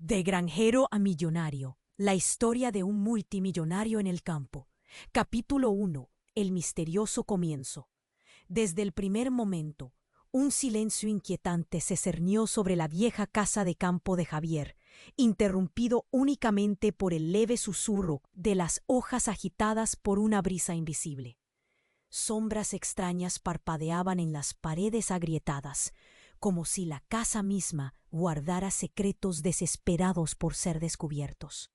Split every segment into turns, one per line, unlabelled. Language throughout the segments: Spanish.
De granjero a millonario, la historia de un multimillonario en el campo. Capítulo 1. El misterioso comienzo. Desde el primer momento, un silencio inquietante se cernió sobre la vieja casa de campo de Javier, interrumpido únicamente por el leve susurro de las hojas agitadas por una brisa invisible. Sombras extrañas parpadeaban en las paredes agrietadas, como si la casa misma guardara secretos desesperados por ser descubiertos.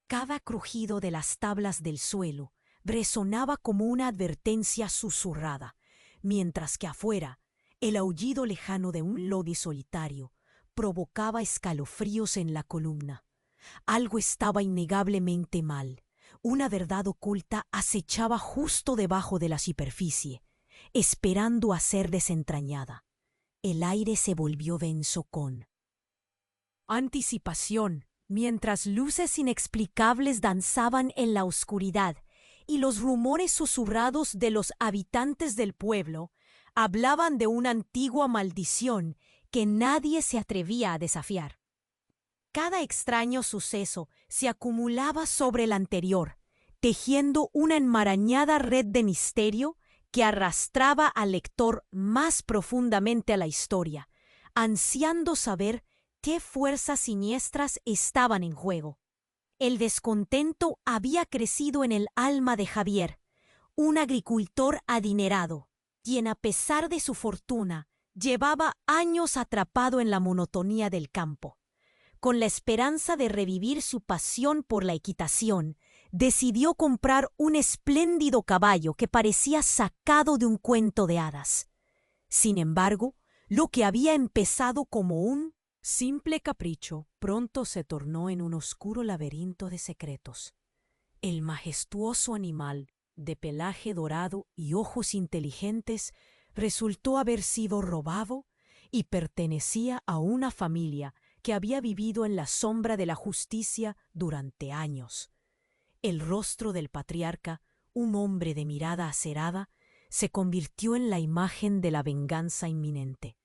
Cada crujido de las tablas del suelo resonaba como una advertencia susurrada, mientras que afuera, el aullido lejano de un lodi solitario provocaba escalofríos en la columna. Algo estaba innegablemente mal. Una verdad oculta acechaba justo debajo de la superficie, esperando a ser desentrañada. El aire se volvió denso con anticipación, mientras luces inexplicables danzaban en la oscuridad y los rumores susurrados de los habitantes del pueblo hablaban de una antigua maldición que nadie se atrevía a desafiar. Cada extraño suceso se acumulaba sobre el anterior, tejiendo una enmarañada red de misterio que arrastraba al lector más profundamente a la historia, ansiando saber qué fuerzas siniestras estaban en juego. El descontento había crecido en el alma de Javier, un agricultor adinerado, quien a pesar de su fortuna llevaba años atrapado en la monotonía del campo. Con la esperanza de revivir su pasión por la equitación, decidió comprar un espléndido caballo que parecía sacado de un cuento de hadas. Sin embargo, lo que había empezado como un simple capricho pronto se tornó en un oscuro laberinto de secretos. El majestuoso animal, de pelaje dorado y ojos inteligentes, resultó haber sido robado y pertenecía a una familia que había vivido en la sombra de la justicia durante años. El rostro del patriarca, un hombre de mirada acerada, se convirtió en la imagen de la venganza inminente.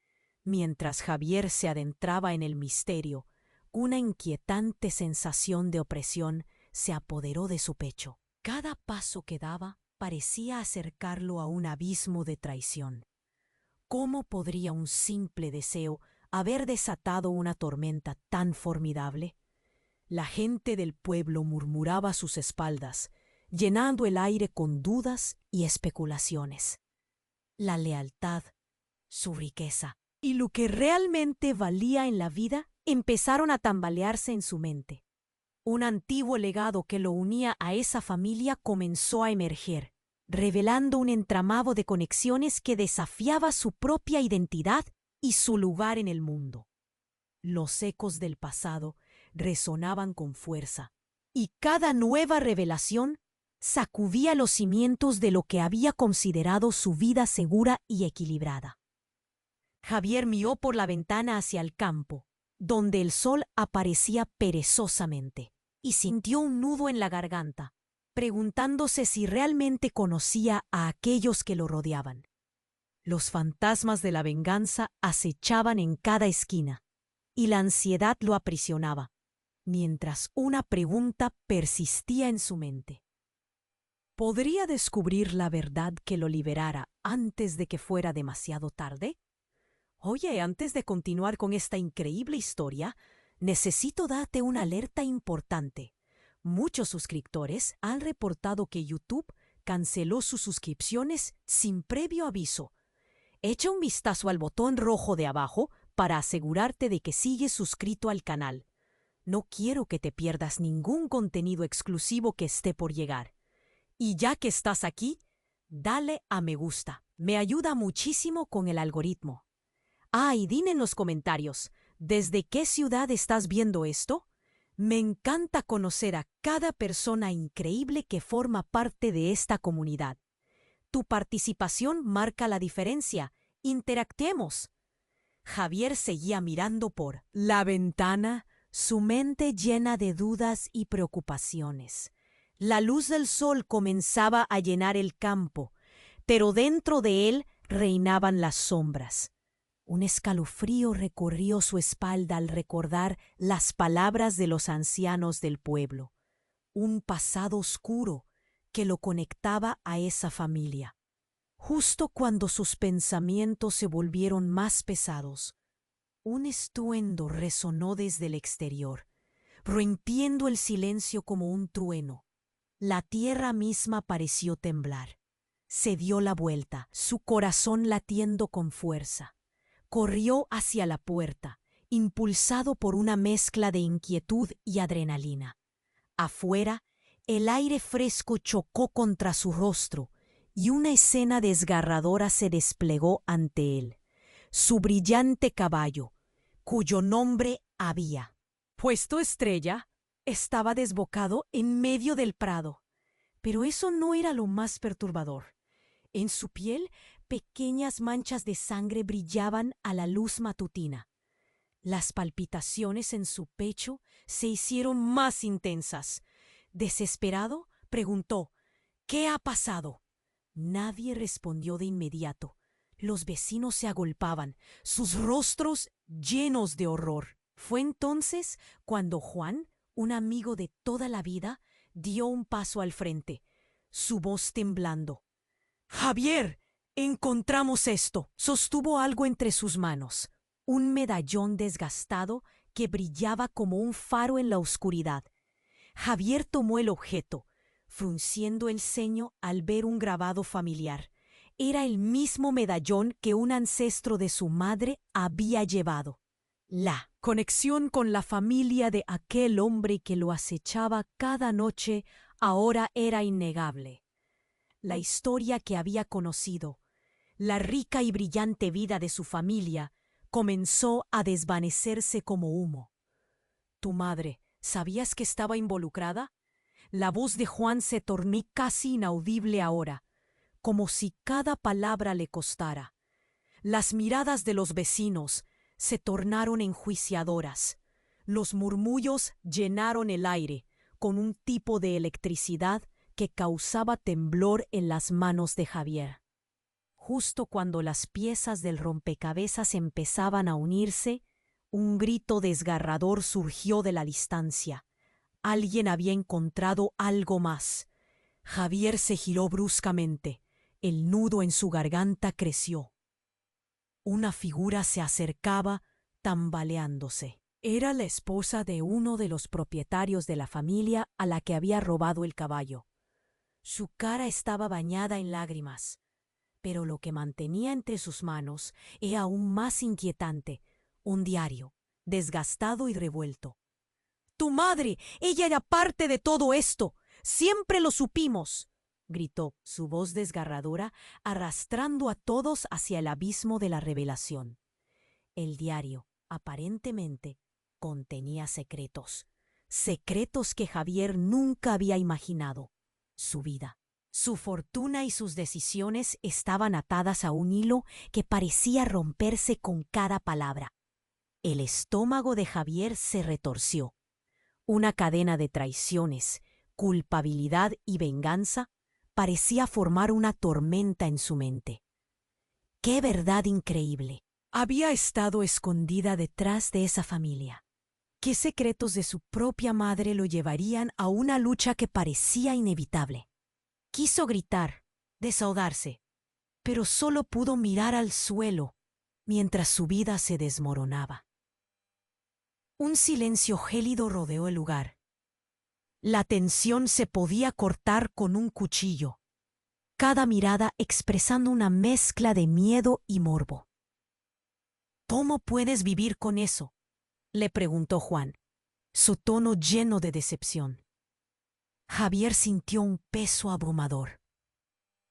Mientras Javier se adentraba en el misterio, una inquietante sensación de opresión se apoderó de su pecho. Cada paso que daba parecía acercarlo a un abismo de traición. ¿Cómo podría un simple deseo haber desatado una tormenta tan formidable? La gente del pueblo murmuraba a sus espaldas, llenando el aire con dudas y especulaciones. La lealtad, su riqueza y lo que realmente valía en la vida empezaron a tambalearse en su mente. Un antiguo legado que lo unía a esa familia comenzó a emerger, revelando un entramado de conexiones que desafiaba su propia identidad y su lugar en el mundo. Los ecos del pasado resonaban con fuerza, y cada nueva revelación sacudía los cimientos de lo que había considerado su vida segura y equilibrada. Javier miró por la ventana hacia el campo, donde el sol aparecía perezosamente, y sintió un nudo en la garganta, preguntándose si realmente conocía a aquellos que lo rodeaban. Los fantasmas de la venganza acechaban en cada esquina, y la ansiedad lo aprisionaba, mientras una pregunta persistía en su mente. ¿Podría descubrir la verdad que lo liberara antes de que fuera demasiado tarde? Oye, antes de continuar con esta increíble historia, necesito darte una alerta importante. Muchos suscriptores han reportado que YouTube canceló sus suscripciones sin previo aviso. Echa un vistazo al botón rojo de abajo para asegurarte de que sigues suscrito al canal. No quiero que te pierdas ningún contenido exclusivo que esté por llegar. Y ya que estás aquí, dale a me gusta. Me ayuda muchísimo con el algoritmo. Y dime en los comentarios, ¿desde qué ciudad estás viendo esto? Me encanta conocer a cada persona increíble que forma parte de esta comunidad. Tu participación marca la diferencia. Interactuemos. Javier seguía mirando por la ventana, su mente llena de dudas y preocupaciones. La luz del sol comenzaba a llenar el campo, pero dentro de él reinaban las sombras. Un escalofrío recorrió su espalda al recordar las palabras de los ancianos del pueblo, un pasado oscuro que lo conectaba a esa familia. Justo cuando sus pensamientos se volvieron más pesados, un estruendo resonó desde el exterior, rompiendo el silencio como un trueno. La tierra misma pareció temblar. Se dio la vuelta, su corazón latiendo con fuerza. Corrió hacia la puerta, impulsado por una mezcla de inquietud y adrenalina. Afuera, el aire fresco chocó contra su rostro y una escena desgarradora se desplegó ante él. Su brillante caballo, cuyo nombre había puesto Estrella, estaba desbocado en medio del prado. Pero eso no era lo más perturbador. En su piel, pequeñas manchas de sangre brillaban a la luz matutina. Las palpitaciones en su pecho se hicieron más intensas. Desesperado, preguntó: «¿Qué ha pasado?». Nadie respondió de inmediato. Los vecinos se agolpaban, sus rostros llenos de horror. Fue entonces cuando Juan, un amigo de toda la vida, dio un paso al frente, su voz temblando. «Javier, encontramos esto». Sostuvo algo entre sus manos, un medallón desgastado que brillaba como un faro en la oscuridad. Javier tomó el objeto, frunciendo el ceño al ver un grabado familiar. Era el mismo medallón que un ancestro de su madre había llevado. La conexión con la familia de aquel hombre que lo acechaba cada noche ahora era innegable. La historia que había conocido, la rica y brillante vida de su familia, comenzó a desvanecerse como humo. «¿Tu madre, sabías que estaba involucrada?». La voz de Juan se tornó casi inaudible ahora, como si cada palabra le costara. Las miradas de los vecinos se tornaron enjuiciadoras. Los murmullos llenaron el aire con un tipo de electricidad que causaba temblor en las manos de Javier. Justo cuando las piezas del rompecabezas empezaban a unirse, un grito desgarrador surgió de la distancia. Alguien había encontrado algo más. Javier se giró bruscamente. El nudo en su garganta creció. Una figura se acercaba, tambaleándose. Era la esposa de uno de los propietarios de la familia a la que había robado el caballo. Su cara estaba bañada en lágrimas, pero lo que mantenía entre sus manos era aún más inquietante: un diario, desgastado y revuelto. «¡Tu madre! ¡Ella era parte de todo esto! ¡Siempre lo supimos!», gritó, su voz desgarradora, arrastrando a todos hacia el abismo de la revelación. El diario, aparentemente, contenía secretos. Secretos que Javier nunca había imaginado. Su vida, su fortuna y sus decisiones estaban atadas a un hilo que parecía romperse con cada palabra. El estómago de Javier se retorció. Una cadena de traiciones, culpabilidad y venganza parecía formar una tormenta en su mente. ¡Qué verdad increíble! Había estado escondida detrás de esa familia. ¿Qué secretos de su propia madre lo llevarían a una lucha que parecía inevitable? Quiso gritar, desahogarse, pero solo pudo mirar al suelo mientras su vida se desmoronaba. Un silencio gélido rodeó el lugar. La tensión se podía cortar con un cuchillo, cada mirada expresando una mezcla de miedo y morbo. «¿Cómo puedes vivir con eso?», le preguntó Juan, su tono lleno de decepción. Javier sintió un peso abrumador.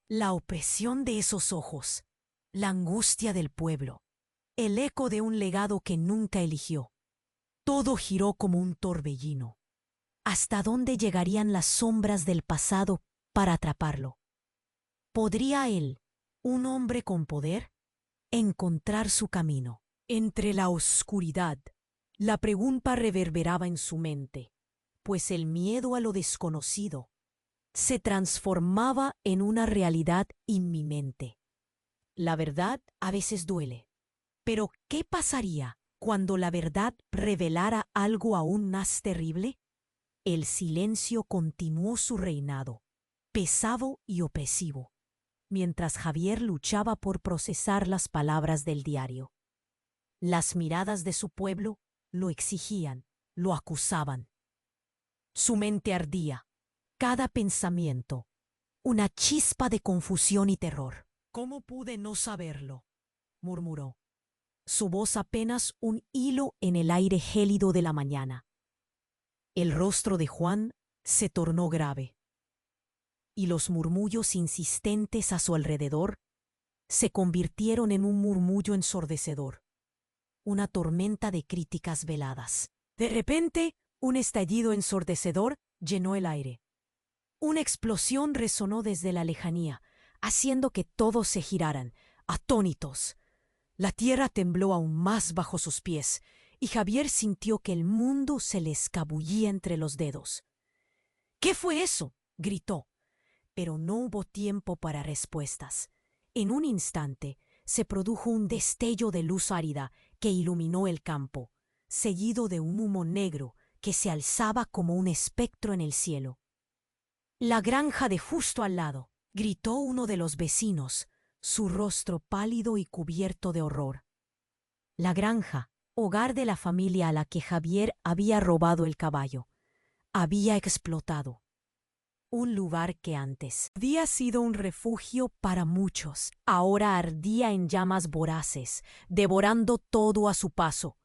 La opresión de esos ojos, la angustia del pueblo, el eco de un legado que nunca eligió. Todo giró como un torbellino. ¿Hasta dónde llegarían las sombras del pasado para atraparlo? ¿Podría él, un hombre con poder, encontrar su camino? Entre la oscuridad, la pregunta reverberaba en su mente, pues el miedo a lo desconocido se transformaba en una realidad inminente. La verdad a veces duele, Pero, ¿qué pasaría cuando la verdad revelara algo aún más terrible? El silencio continuó su reinado, pesado y opresivo, mientras Javier luchaba por procesar las palabras del diario. Las miradas de su pueblo lo exigían, lo acusaban. Su mente ardía, cada pensamiento, una chispa de confusión y terror. ¿Cómo pude no saberlo?, murmuró, su voz apenas un hilo en el aire gélido de la mañana. El rostro de Juan se tornó grave, y los murmullos insistentes a su alrededor se convirtieron en un murmullo ensordecedor, una tormenta de críticas veladas. De repente, un estallido ensordecedor llenó el aire. Una explosión resonó desde la lejanía, haciendo que todos se giraran, atónitos. La tierra tembló aún más bajo sus pies, y Javier sintió que el mundo se le escabullía entre los dedos. ¿Qué fue eso?, gritó, pero no hubo tiempo para respuestas. En un instante se produjo un destello de luz árida que iluminó el campo, seguido de un humo negro que se alzaba como un espectro en el cielo. «La granja de justo al lado», gritó uno de los vecinos, su rostro pálido y cubierto de horror. La granja, hogar de la familia a la que Javier había robado el caballo, había explotado. Un lugar que antes había sido un refugio para muchos, ahora ardía en llamas voraces, devorando todo a su paso.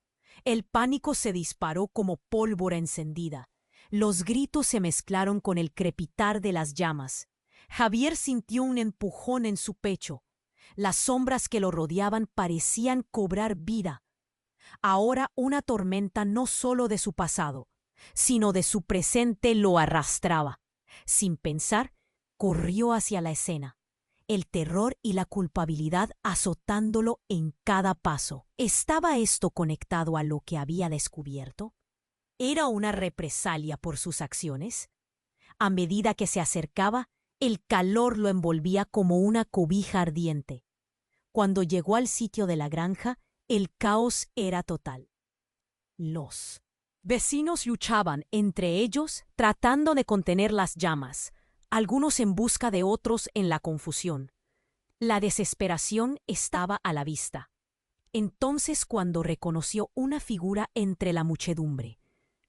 El pánico se disparó como pólvora encendida. Los gritos se mezclaron con el crepitar de las llamas. Javier sintió un empujón en su pecho. Las sombras que lo rodeaban parecían cobrar vida. Ahora una tormenta no solo de su pasado, sino de su presente lo arrastraba. Sin pensar, corrió hacia la escena, el terror y la culpabilidad azotándolo en cada paso. ¿Estaba esto conectado a lo que había descubierto? ¿Era una represalia por sus acciones? A medida que se acercaba, el calor lo envolvía como una cobija ardiente. Cuando llegó al sitio de la granja, el caos era total. Los vecinos luchaban entre ellos tratando de contener las llamas, algunos en busca de otros en la confusión. La desesperación estaba a la vista. Entonces, cuando reconoció una figura entre la muchedumbre,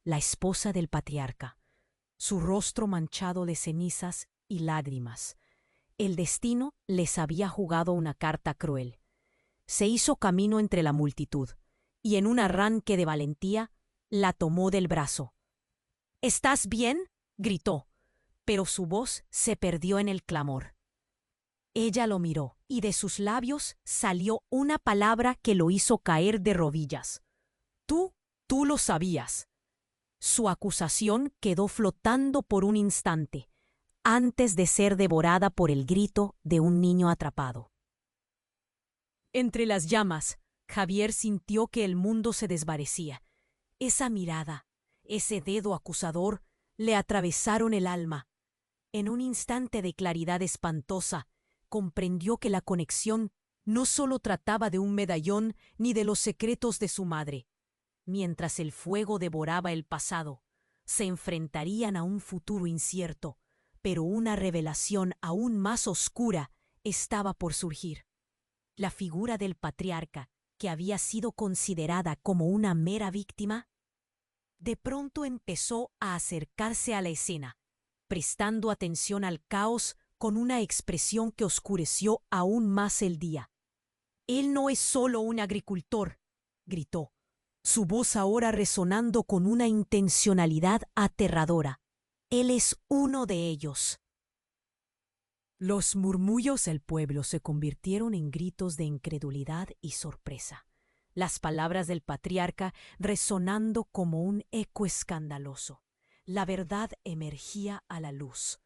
la esposa del patriarca, su rostro manchado de cenizas y lágrimas, el destino les había jugado una carta cruel. Se hizo camino entre la multitud, y en un arranque de valentía, la tomó del brazo. «¿Estás bien?», gritó, pero su voz se perdió en el clamor. Ella lo miró, y de sus labios salió una palabra que lo hizo caer de rodillas. Tú lo sabías». Su acusación quedó flotando por un instante, antes de ser devorada por el grito de un niño atrapado. Entre las llamas, Javier sintió que el mundo se desvanecía. Esa mirada, ese dedo acusador, le atravesaron el alma. En un instante de claridad espantosa, comprendió que la conexión no solo trataba de un medallón ni de los secretos de su madre. Mientras el fuego devoraba el pasado, se enfrentarían a un futuro incierto, pero una revelación aún más oscura estaba por surgir. La figura del patriarca, que había sido considerada como una mera víctima, de pronto empezó a acercarse a la escena, prestando atención al caos con una expresión que oscureció aún más el día. «Él no es solo un agricultor», gritó, su voz ahora resonando con una intencionalidad aterradora. «Él es uno de ellos». Los murmullos del pueblo se convirtieron en gritos de incredulidad y sorpresa, las palabras del patriarca resonando como un eco escandaloso. La verdad emergía a la luz,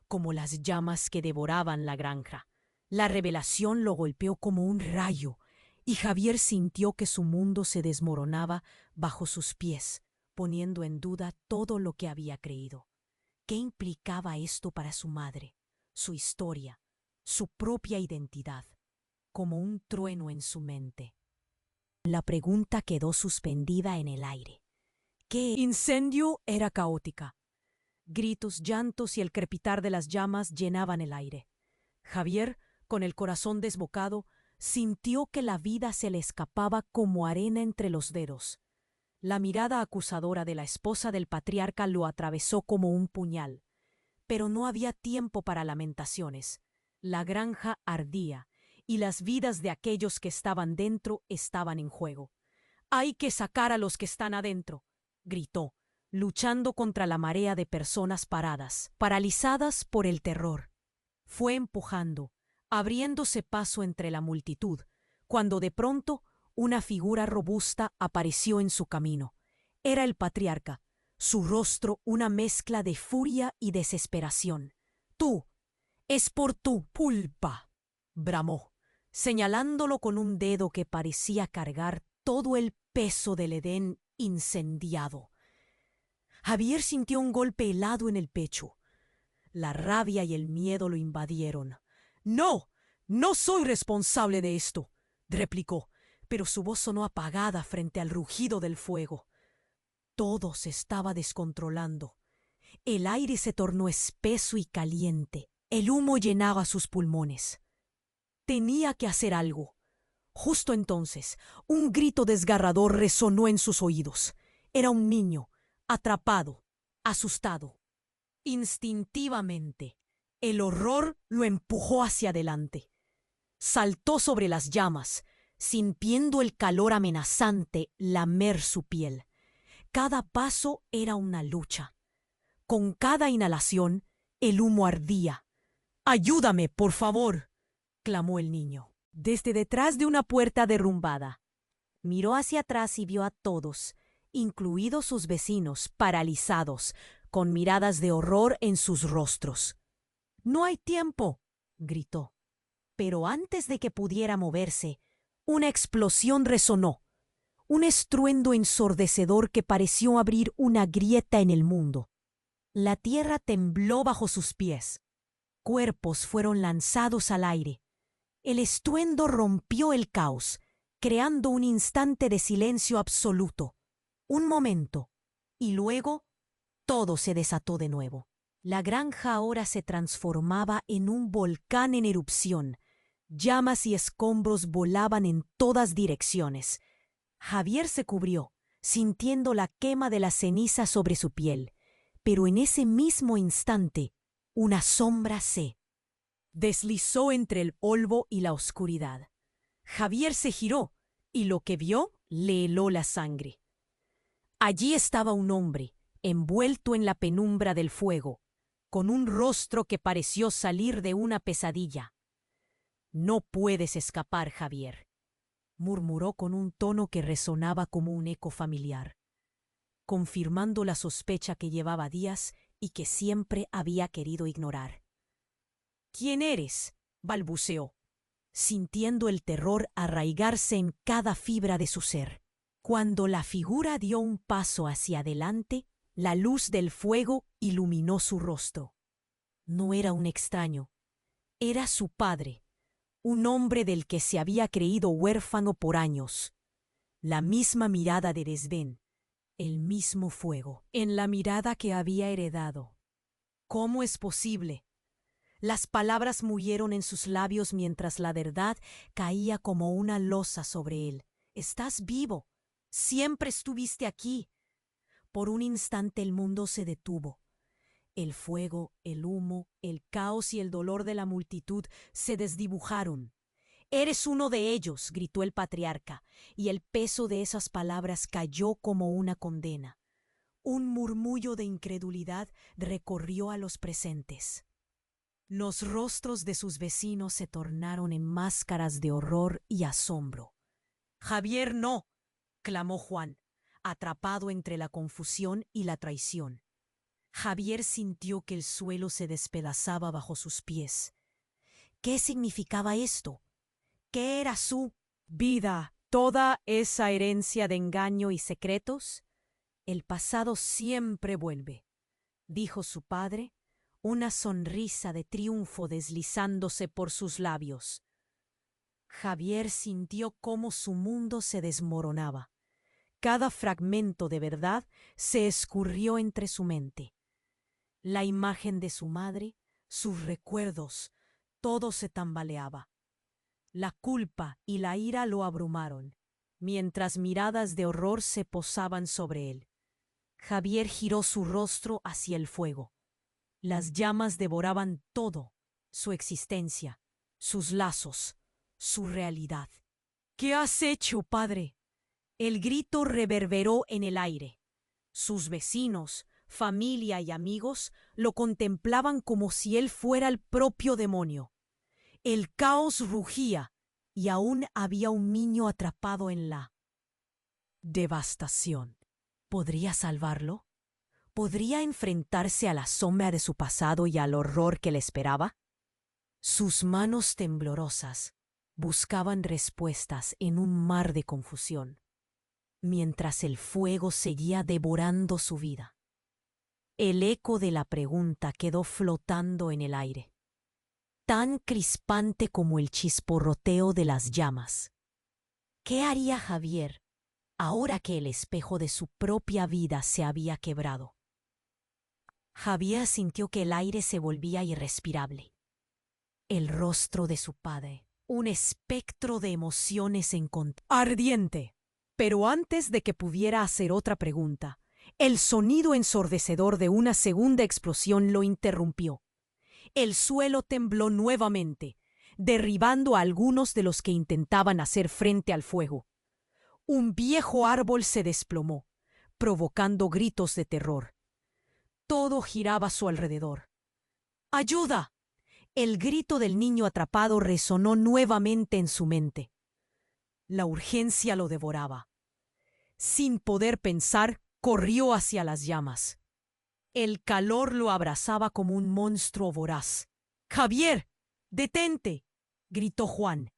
como las llamas que devoraban la granja. La revelación lo golpeó como un rayo, y Javier sintió que su mundo se desmoronaba bajo sus pies, poniendo en duda todo lo que había creído. ¿Qué implicaba esto para su madre, su historia, su propia identidad? Como un trueno en su mente. La pregunta quedó suspendida en el aire. ¿Qué incendio? Era caótica. Gritos, llantos y el crepitar de las llamas llenaban el aire. Javier, con el corazón desbocado, sintió que la vida se le escapaba como arena entre los dedos. La mirada acusadora de la esposa del patriarca lo atravesó como un puñal. Pero no había tiempo para lamentaciones. La granja ardía, y las vidas de aquellos que estaban dentro estaban en juego. «Hay que sacar a los que están adentro», gritó, luchando contra la marea de personas paradas, paralizadas por el terror. Fue empujando, abriéndose paso entre la multitud, cuando de pronto una figura robusta apareció en su camino. Era el patriarca, su rostro una mezcla de furia y desesperación. «Tú, es por tu culpa», bramó, señalándolo con un dedo que parecía cargar todo el peso del Edén incendiado. Javier sintió un golpe helado en el pecho. La rabia y el miedo lo invadieron. «No, no soy responsable de esto», replicó, pero su voz sonó apagada frente al rugido del fuego. Todo se estaba descontrolando. El aire se tornó espeso y caliente. El humo llenaba sus pulmones. Tenía que hacer algo. Justo entonces, un grito desgarrador resonó en sus oídos. Era un niño, atrapado, asustado. Instintivamente, el horror lo empujó hacia adelante. Saltó sobre las llamas, sintiendo el calor amenazante lamer su piel. Cada paso era una lucha. Con cada inhalación, el humo ardía. «Ayúdame, por favor», clamó el niño, desde detrás de una puerta derrumbada. Miró hacia atrás y vio a todos, incluidos sus vecinos, paralizados, con miradas de horror en sus rostros. «No hay tiempo», gritó. Pero antes de que pudiera moverse, una explosión resonó, un estruendo ensordecedor que pareció abrir una grieta en el mundo. La tierra tembló bajo sus pies. Cuerpos fueron lanzados al aire. El estruendo rompió el caos, creando un instante de silencio absoluto. Un momento, y luego todo se desató de nuevo. La granja ahora se transformaba en un volcán en erupción. Llamas y escombros volaban en todas direcciones. Javier se cubrió, sintiendo la quema de la ceniza sobre su piel. Pero en ese mismo instante, una sombra se deslizó entre el polvo y la oscuridad. Javier se giró, y lo que vio le heló la sangre. Allí estaba un hombre, envuelto en la penumbra del fuego, con un rostro que pareció salir de una pesadilla. «No puedes escapar, Javier», murmuró con un tono que resonaba como un eco familiar, confirmando la sospecha que llevaba días y que siempre había querido ignorar. «¿Quién eres?», balbuceó, sintiendo el terror arraigarse en cada fibra de su ser. Cuando la figura dio un paso hacia adelante, la luz del fuego iluminó su rostro. No era un extraño, era su padre, un hombre del que se había creído huérfano por años. La misma mirada de desdén, el mismo fuego en la mirada que había heredado. «¿Cómo es posible?». Las palabras murieron en sus labios mientras la verdad caía como una losa sobre él. «Estás vivo. Siempre estuviste aquí». Por un instante el mundo se detuvo. El fuego, el humo, el caos y el dolor de la multitud se desdibujaron. «Eres uno de ellos», gritó el patriarca, y el peso de esas palabras cayó como una condena. Un murmullo de incredulidad recorrió a los presentes. Los rostros de sus vecinos se tornaron en máscaras de horror y asombro. «Javier, no», clamó Juan, atrapado entre la confusión y la traición. Javier sintió que el suelo se despedazaba bajo sus pies. ¿Qué significaba esto? ¿Qué era su vida? ¿Toda esa herencia de engaño y secretos? «El pasado siempre vuelve», dijo su padre, una sonrisa de triunfo deslizándose por sus labios. Javier sintió cómo su mundo se desmoronaba. Cada fragmento de verdad se escurrió entre su mente. La imagen de su madre, sus recuerdos, todo se tambaleaba. La culpa y la ira lo abrumaron, mientras miradas de horror se posaban sobre él. Javier giró su rostro hacia el fuego. Las llamas devoraban todo, su existencia, sus lazos, su realidad. ¿Qué has hecho, padre? El grito reverberó en el aire. Sus vecinos, familia y amigos lo contemplaban como si él fuera el propio demonio. El caos rugía y aún había un niño atrapado en la devastación. ¿Podría salvarlo? ¿Podría enfrentarse a la sombra de su pasado y al horror que le esperaba? Sus manos temblorosas buscaban respuestas en un mar de confusión, mientras el fuego seguía devorando su vida. El eco de la pregunta quedó flotando en el aire, tan crispante como el chisporroteo de las llamas. ¿Qué haría Javier ahora que el espejo de su propia vida se había quebrado? Javier sintió que el aire se volvía irrespirable. El rostro de su padre, un espectro de emociones ardiente. Pero antes de que pudiera hacer otra pregunta, el sonido ensordecedor de una segunda explosión lo interrumpió. El suelo tembló nuevamente, derribando a algunos de los que intentaban hacer frente al fuego. Un viejo árbol se desplomó, provocando gritos de terror. Todo giraba a su alrededor. ¡Ayuda! El grito del niño atrapado resonó nuevamente en su mente. La urgencia lo devoraba. Sin poder pensar, corrió hacia las llamas. El calor lo abrazaba como un monstruo voraz. ¡Javier! ¡Detente! Gritó Juan,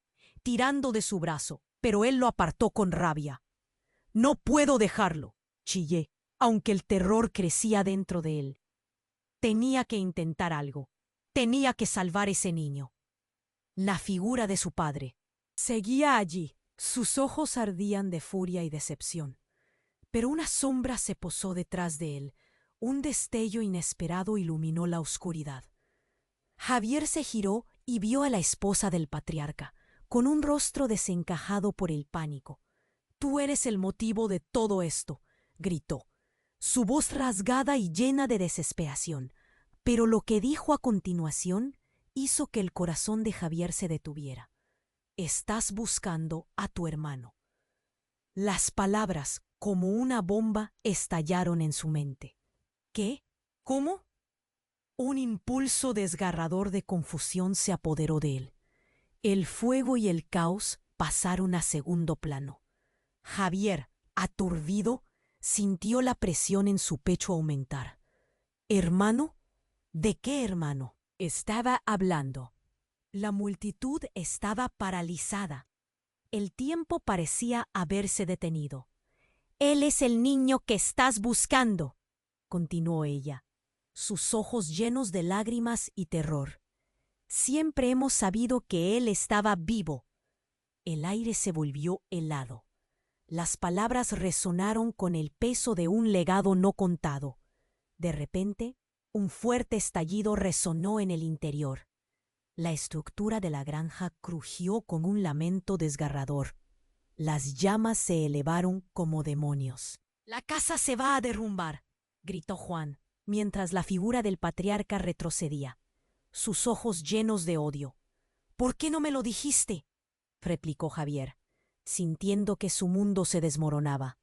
tirando de su brazo, pero él lo apartó con rabia. No puedo dejarlo, chillé, aunque el terror crecía dentro de él. Tenía que intentar algo. Tenía que salvar ese niño. La figura de su padre seguía allí. Sus ojos ardían de furia y decepción. Pero una sombra se posó detrás de él. Un destello inesperado iluminó la oscuridad. Javier se giró y vio a la esposa del patriarca, con un rostro desencajado por el pánico. «Tú eres el motivo de todo esto», gritó, su voz rasgada y llena de desesperación. Pero lo que dijo a continuación hizo que el corazón de Javier se detuviera. «Estás buscando a tu hermano». Las palabras, como una bomba, estallaron en su mente. ¿Qué? ¿Cómo? Un impulso desgarrador de confusión se apoderó de él. El fuego y el caos pasaron a segundo plano. Javier, aturdido, sintió la presión en su pecho aumentar. ¿Hermano? ¿De qué hermano? Estaba hablando. La multitud estaba paralizada. El tiempo parecía haberse detenido. «Él es el niño que estás buscando», continuó ella, sus ojos llenos de lágrimas y terror. «Siempre hemos sabido que él estaba vivo». El aire se volvió helado. Las palabras resonaron con el peso de un legado no contado. De repente, un fuerte estallido resonó en el interior. La estructura de la granja crujió con un lamento desgarrador. Las llamas se elevaron como demonios. «La casa se va a derrumbar», gritó Juan, mientras la figura del patriarca retrocedía, sus ojos llenos de odio. «¿Por qué no me lo dijiste?», replicó Javier, sintiendo que su mundo se desmoronaba.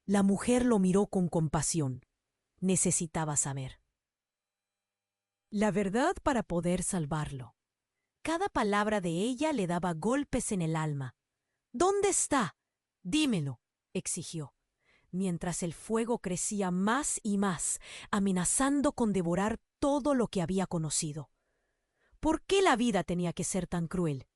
La mujer lo miró con compasión. Necesitaba saber la verdad para poder salvarlo. Cada palabra de ella le daba golpes en el alma. «¿Dónde está? Dímelo», exigió, mientras el fuego crecía más y más, amenazando con devorar todo lo que había conocido. ¿Por qué la vida tenía que ser tan cruel?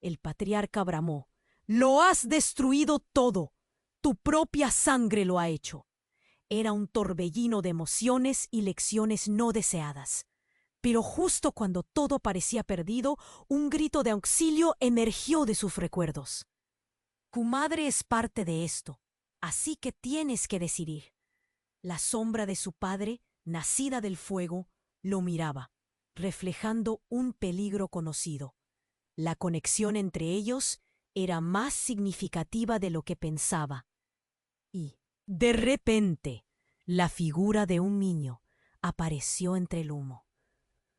El patriarca bramó. «Lo has destruido todo. Tu propia sangre lo ha hecho». Era un torbellino de emociones y lecciones no deseadas. Pero justo cuando todo parecía perdido, un grito de auxilio emergió de sus recuerdos. Tu madre es parte de esto, así que tienes que decidir. La sombra de su padre, nacida del fuego, lo miraba, reflejando un peligro conocido. La conexión entre ellos era más significativa de lo que pensaba. Y, de repente, la figura de un niño apareció entre el humo.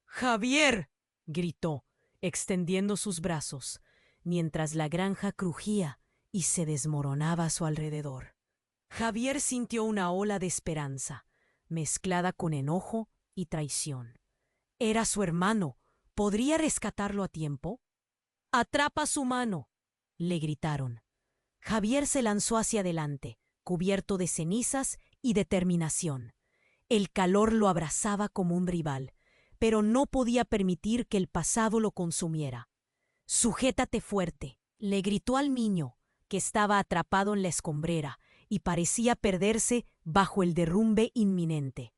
¡Javier! Gritó, extendiendo sus brazos, mientras la granja crujía y se desmoronaba a su alrededor. Javier sintió una ola de esperanza, mezclada con enojo y traición. Era su hermano. ¿Podría rescatarlo a tiempo? ¡Atrapa su mano!, le gritaron. Javier se lanzó hacia adelante, cubierto de cenizas y determinación. El calor lo abrazaba como un rival, pero no podía permitir que el pasado lo consumiera. «Sujétate fuerte», le gritó al niño, que estaba atrapado en la escombrera y parecía perderse bajo el derrumbe inminente.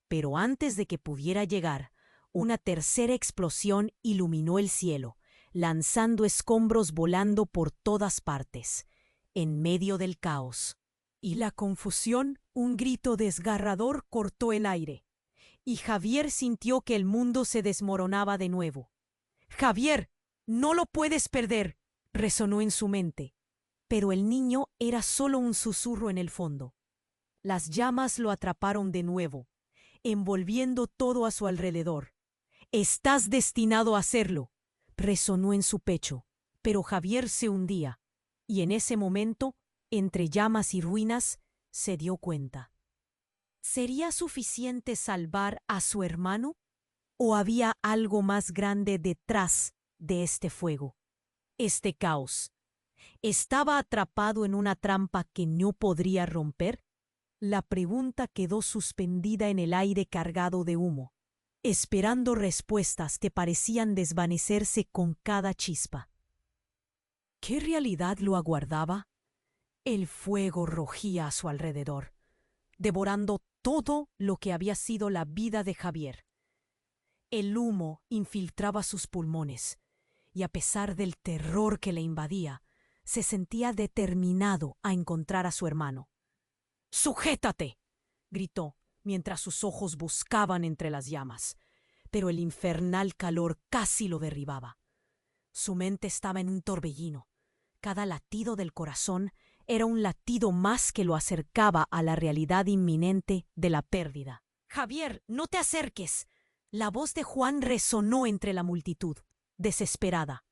Pero antes de que pudiera llegar, una tercera explosión iluminó el cielo, lanzando escombros volando por todas partes. En medio del caos y la confusión, un grito desgarrador cortó el aire, y Javier sintió que el mundo se desmoronaba de nuevo. «Javier, no lo puedes perder», resonó en su mente. Pero el niño era solo un susurro en el fondo. Las llamas lo atraparon de nuevo, envolviendo todo a su alrededor. «Estás destinado a hacerlo», resonó en su pecho, pero Javier se hundía, y en ese momento, entre llamas y ruinas, se dio cuenta. ¿Sería suficiente salvar a su hermano? ¿O había algo más grande detrás de este fuego? Este caos. ¿Estaba atrapado en una trampa que no podría romper? La pregunta quedó suspendida en el aire cargado de humo, esperando respuestas que parecían desvanecerse con cada chispa. ¿Qué realidad lo aguardaba? El fuego rugía a su alrededor, devorando todo lo que había sido la vida de Javier. El humo infiltraba sus pulmones, y a pesar del terror que le invadía, se sentía determinado a encontrar a su hermano. «¡Sujétate!», gritó, mientras sus ojos buscaban entre las llamas, pero el infernal calor casi lo derribaba. Su mente estaba en un torbellino. Cada latido del corazón era un latido más que lo acercaba a la realidad inminente de la pérdida. «Javier, no te acerques». La voz de Juan resonó entre la multitud, desesperada.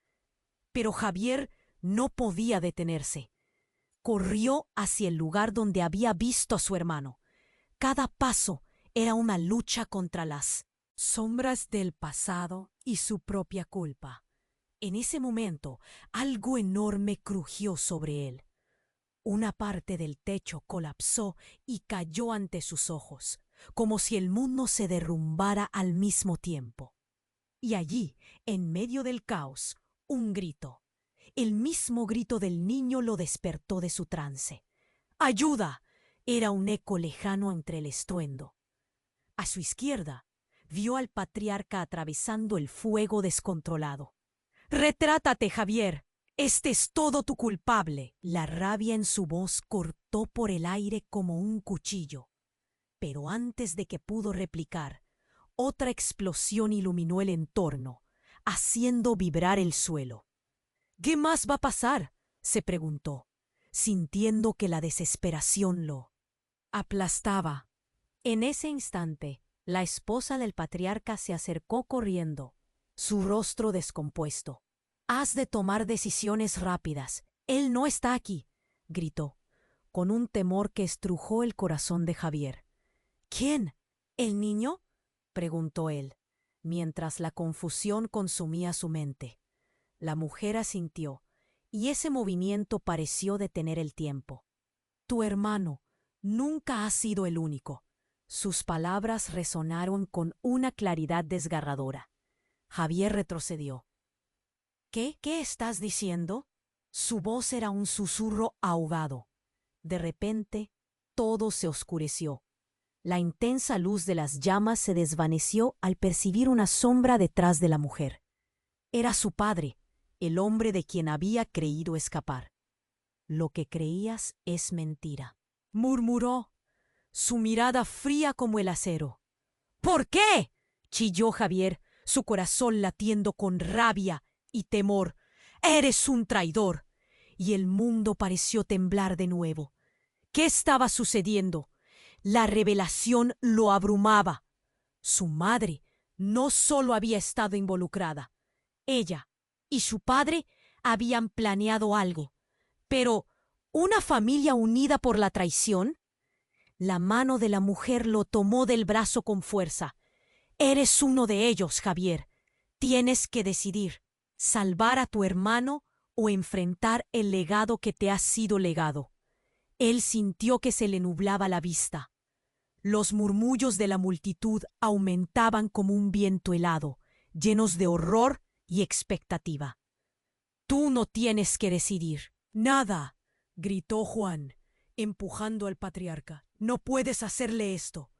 Pero Javier no podía detenerse. Corrió hacia el lugar donde había visto a su hermano. Cada paso era una lucha contra las sombras del pasado y su propia culpa. En ese momento, algo enorme crujió sobre él. Una parte del techo colapsó y cayó ante sus ojos, como si el mundo se derrumbara al mismo tiempo. Y allí, en medio del caos, un grito. El mismo grito del niño lo despertó de su trance. ¡Ayuda! Era un eco lejano entre el estruendo. A su izquierda, vio al patriarca atravesando el fuego descontrolado. «Retrátate, Javier. Este es todo tu culpable». La rabia en su voz cortó por el aire como un cuchillo. Pero antes de que pudo replicar, otra explosión iluminó el entorno, haciendo vibrar el suelo. «¿Qué más va a pasar?», se preguntó, sintiendo que la desesperación lo aplastaba. En ese instante, la esposa del patriarca se acercó corriendo, su rostro descompuesto. «Has de tomar decisiones rápidas. Él no está aquí», gritó, con un temor que estrujó el corazón de Javier. «¿Quién? ¿El niño?», preguntó él, mientras la confusión consumía su mente. La mujer asintió, y ese movimiento pareció detener el tiempo. «Tu hermano nunca ha sido el único». Sus palabras resonaron con una claridad desgarradora. Javier retrocedió. ¿Qué estás diciendo?». Su voz era un susurro ahogado. De repente, todo se oscureció. La intensa luz de las llamas se desvaneció al percibir una sombra detrás de la mujer. Era su padre, el hombre de quien había creído escapar. Lo que creías es mentira, murmuró, su mirada fría como el acero. ¿Por qué?, chilló Javier, su corazón latiendo con rabia y temor. ¡Eres un traidor! Y el mundo pareció temblar de nuevo. ¿Qué estaba sucediendo? La revelación lo abrumaba. Su madre no solo había estado involucrada, ella y su padre habían planeado algo. Pero, ¿una familia unida por la traición? La mano de la mujer lo tomó del brazo con fuerza. Eres uno de ellos, Javier. Tienes que decidir, salvar a tu hermano o enfrentar el legado que te ha sido legado. Él sintió que se le nublaba la vista. Los murmullos de la multitud aumentaban como un viento helado, llenos de horror y expectativa. Tú no tienes que decidir. Nada, gritó Juan, empujando al patriarca. No puedes hacerle esto.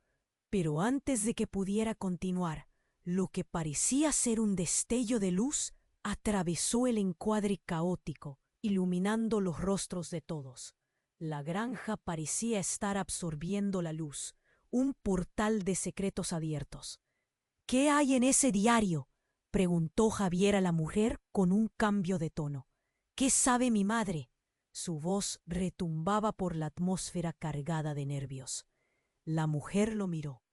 Pero antes de que pudiera continuar, lo que parecía ser un destello de luz atravesó el encuadre caótico, iluminando los rostros de todos. La granja parecía estar absorbiendo la luz, un portal de secretos abiertos. ¿Qué hay en ese diario?, preguntó Javier a la mujer con un cambio de tono. ¿Qué sabe mi madre? Su voz retumbaba por la atmósfera cargada de nervios. La mujer lo miró,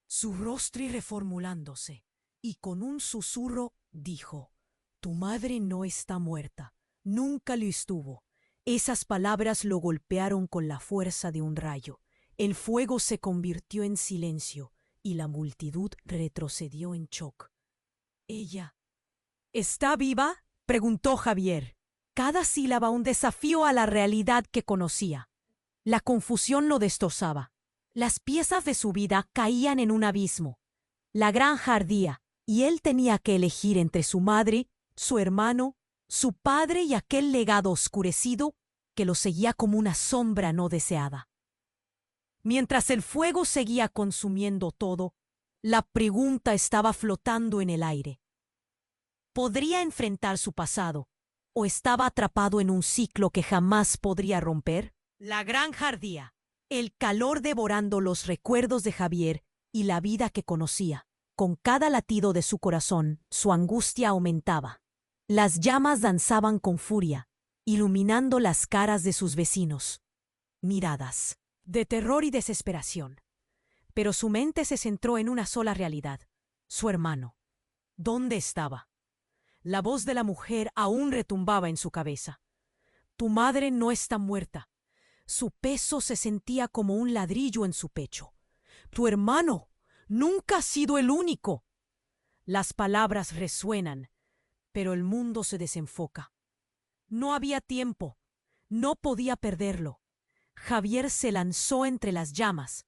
su rostro reformulándose, y con un susurro dijo: «Tu madre no está muerta, nunca lo estuvo». Esas palabras lo golpearon con la fuerza de un rayo. El fuego se convirtió en silencio y la multitud retrocedió en shock. «¿Ella está viva?», preguntó Javier. Cada sílaba un desafío a la realidad que conocía. La confusión lo destrozaba. Las piezas de su vida caían en un abismo. La granja ardía, y él tenía que elegir entre su madre, su hermano, su padre y aquel legado oscurecido que lo seguía como una sombra no deseada. Mientras el fuego seguía consumiendo todo, la pregunta estaba flotando en el aire. ¿Podría enfrentar su pasado, o estaba atrapado en un ciclo que jamás podría romper? La granja ardía, el calor devorando los recuerdos de Javier y la vida que conocía. Con cada latido de su corazón, su angustia aumentaba. Las llamas danzaban con furia, iluminando las caras de sus vecinos. Miradas de terror y desesperación. Pero su mente se centró en una sola realidad: su hermano. ¿Dónde estaba? La voz de la mujer aún retumbaba en su cabeza. Tu madre no está muerta. Su peso se sentía como un ladrillo en su pecho. Tu hermano nunca ha sido el único. Las palabras resuenan, pero el mundo se desenfoca. No había tiempo. No podía perderlo. Javier se lanzó entre las llamas,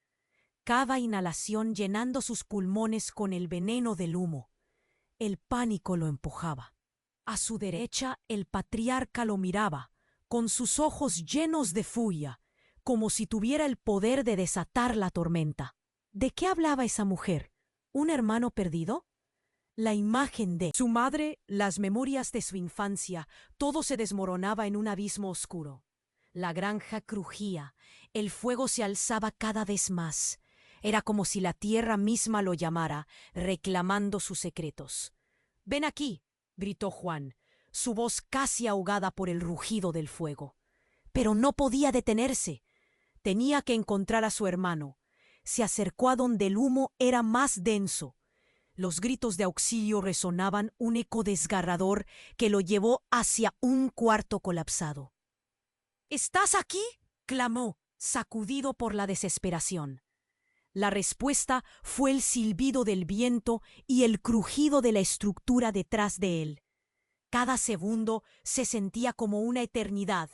cada inhalación llenando sus pulmones con el veneno del humo. El pánico lo empujaba. A su derecha, el patriarca lo miraba, con sus ojos llenos de furia, como si tuviera el poder de desatar la tormenta. ¿De qué hablaba esa mujer? ¿Un hermano perdido? La imagen de su madre, las memorias de su infancia, todo se desmoronaba en un abismo oscuro. La granja crujía, el fuego se alzaba cada vez más. Era como si la tierra misma lo llamara, reclamando sus secretos. «Ven aquí», gritó Juan, su voz casi ahogada por el rugido del fuego. Pero no podía detenerse. Tenía que encontrar a su hermano. Se acercó a donde el humo era más denso. Los gritos de auxilio resonaban, un eco desgarrador que lo llevó hacia un cuarto colapsado. «¿Estás aquí?», clamó, sacudido por la desesperación. La respuesta fue el silbido del viento y el crujido de la estructura detrás de él. Cada segundo se sentía como una eternidad,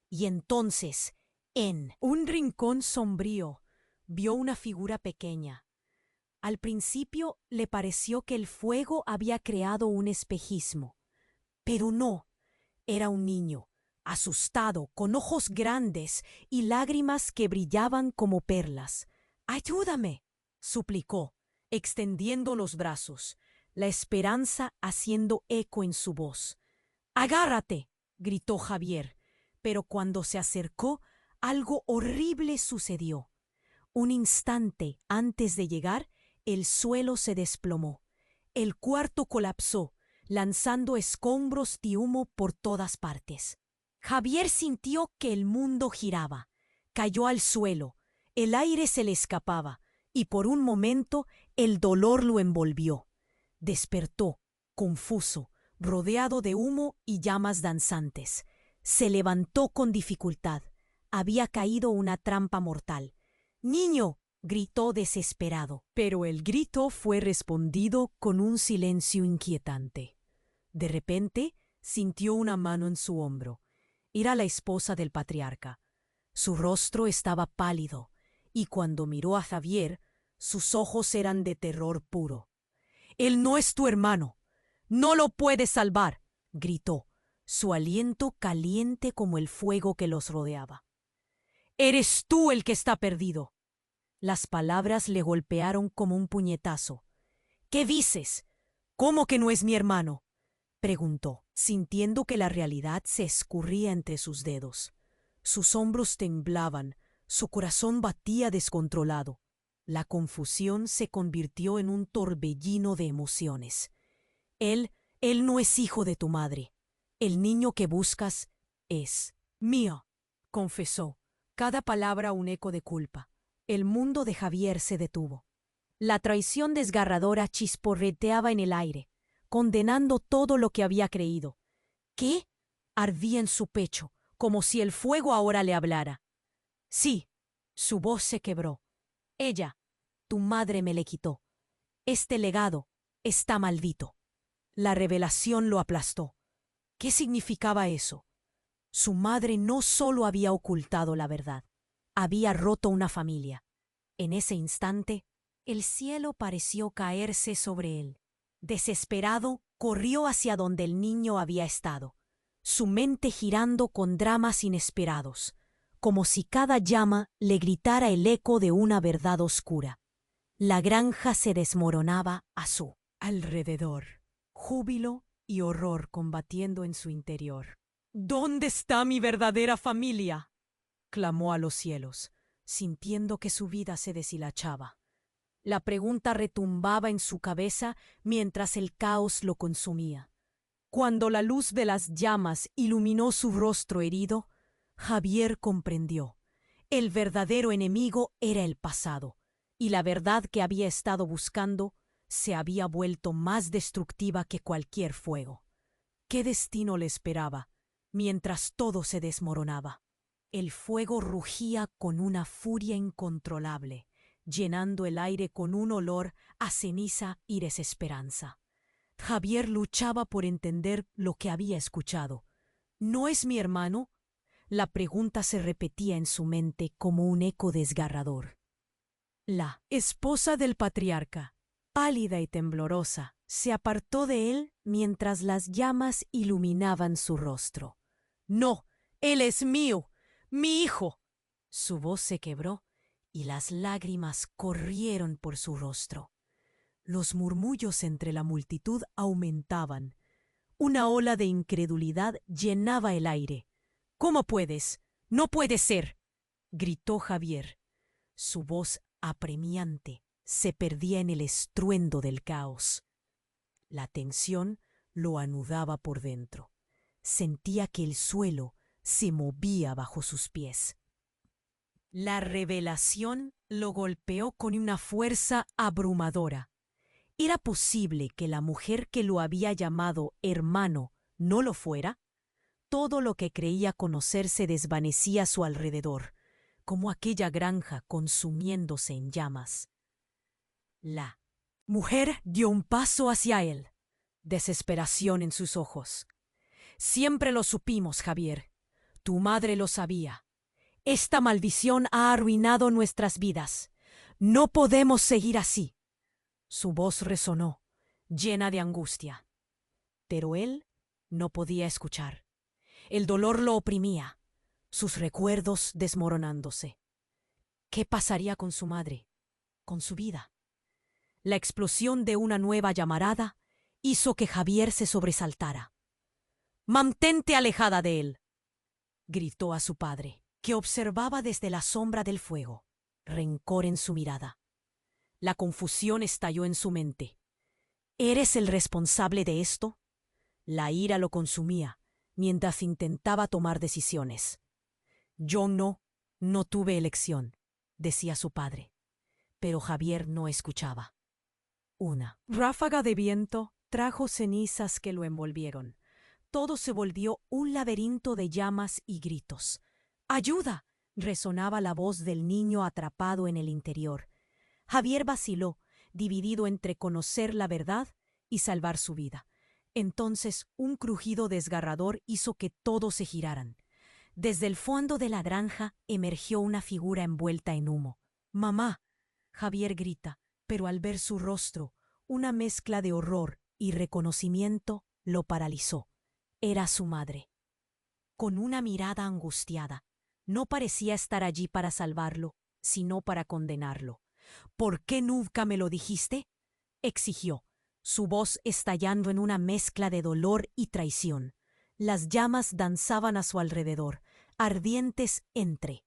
y entonces, en un rincón sombrío, vio una figura pequeña. Al principio le pareció que el fuego había creado un espejismo, pero no, era un niño, asustado, con ojos grandes y lágrimas que brillaban como perlas. Ayúdame, suplicó, extendiendo los brazos, la esperanza haciendo eco en su voz. ¡Agárrate!, gritó Javier, pero cuando se acercó, algo horrible sucedió. Un instante antes de llegar, el suelo se desplomó. El cuarto colapsó, lanzando escombros y humo por todas partes. Javier sintió que el mundo giraba. Cayó al suelo, el aire se le escapaba, y por un momento el dolor lo envolvió. Despertó, confuso, rodeado de humo y llamas danzantes. Se levantó con dificultad. Había caído una trampa mortal. ¡Niño!, gritó desesperado, pero el grito fue respondido con un silencio inquietante. De repente, sintió una mano en su hombro. Era la esposa del patriarca. Su rostro estaba pálido, y cuando miró a Javier, sus ojos eran de terror puro. «Él no es tu hermano. No lo puedes salvar», gritó, su aliento caliente como el fuego que los rodeaba. «Eres tú el que está perdido». Las palabras le golpearon como un puñetazo. «¿Qué dices? ¿Cómo que no es mi hermano?», preguntó, sintiendo que la realidad se escurría entre sus dedos. Sus hombros temblaban, su corazón batía descontrolado. La confusión se convirtió en un torbellino de emociones. Él no es hijo de tu madre. El niño que buscas es mío», confesó, cada palabra un eco de culpa. El mundo de Javier se detuvo. La traición desgarradora chisporreteaba en el aire, condenando todo lo que había creído. ¿Qué? Ardía en su pecho, como si el fuego ahora le hablara. «Sí», su voz se quebró. «Ella, tu madre, me le quitó. Este legado está maldito». La revelación lo aplastó. ¿Qué significaba eso? Su madre no solo había ocultado la verdad, había roto una familia. En ese instante, el cielo pareció caerse sobre él. Desesperado, corrió hacia donde el niño había estado, su mente girando con dramas inesperados, como si cada llama le gritara el eco de una verdad oscura. La granja se desmoronaba a su alrededor, júbilo y horror combatiendo en su interior. «¿Dónde está mi verdadera familia?», clamó a los cielos, sintiendo que su vida se deshilachaba. La pregunta retumbaba en su cabeza mientras el caos lo consumía. Cuando la luz de las llamas iluminó su rostro herido, Javier comprendió. El verdadero enemigo era el pasado, y la verdad que había estado buscando se había vuelto más destructiva que cualquier fuego. ¿Qué destino le esperaba mientras todo se desmoronaba? El fuego rugía con una furia incontrolable, llenando el aire con un olor a ceniza y desesperanza. Javier luchaba por entender lo que había escuchado. «¿No es mi hermano?», la pregunta se repetía en su mente como un eco desgarrador. La esposa del patriarca, pálida y temblorosa, se apartó de él mientras las llamas iluminaban su rostro. «No, él es mío, mi hijo». Su voz se quebró y las lágrimas corrieron por su rostro. Los murmullos entre la multitud aumentaban. Una ola de incredulidad llenaba el aire. «¿Cómo puedes? No puede ser», gritó Javier. Su voz apremiante se perdía en el estruendo del caos. La tensión lo anudaba por dentro. Sentía que el suelo se movía bajo sus pies. La revelación lo golpeó con una fuerza abrumadora. ¿Era posible que la mujer que lo había llamado hermano no lo fuera? Todo lo que creía conocer se desvanecía a su alrededor, como aquella granja consumiéndose en llamas. La mujer dio un paso hacia él, desesperación en sus ojos. «Siempre lo supimos, Javier. Tu madre lo sabía. Esta maldición ha arruinado nuestras vidas. No podemos seguir así». Su voz resonó, llena de angustia. Pero él no podía escuchar. El dolor lo oprimía, sus recuerdos desmoronándose. ¿Qué pasaría con su madre? con su vida. La explosión de una nueva llamarada hizo que Javier se sobresaltara. «¡Mantente alejada de él!», gritó a su padre, que observaba desde la sombra del fuego, rencor en su mirada. La confusión estalló en su mente. ¿Eres el responsable de esto? La ira lo consumía mientras intentaba tomar decisiones. «Yo no tuve elección», decía su padre. Pero Javier no escuchaba. Una ráfaga de viento trajo cenizas que lo envolvieron. Todo se volvió un laberinto de llamas y gritos. «¡Ayuda!», resonaba la voz del niño atrapado en el interior. Javier vaciló, dividido entre conocer la verdad y salvar su vida. Entonces un crujido desgarrador hizo que todos se giraran. Desde el fondo de la granja emergió una figura envuelta en humo. «¡Mamá!», Javier grita, pero al ver su rostro, una mezcla de horror y reconocimiento lo paralizó. Era su madre. Con una mirada angustiada, no parecía estar allí para salvarlo, sino para condenarlo. «¿Por qué nunca me lo dijiste?», exigió, su voz estallando en una mezcla de dolor y traición. Las llamas danzaban a su alrededor, ardientes entre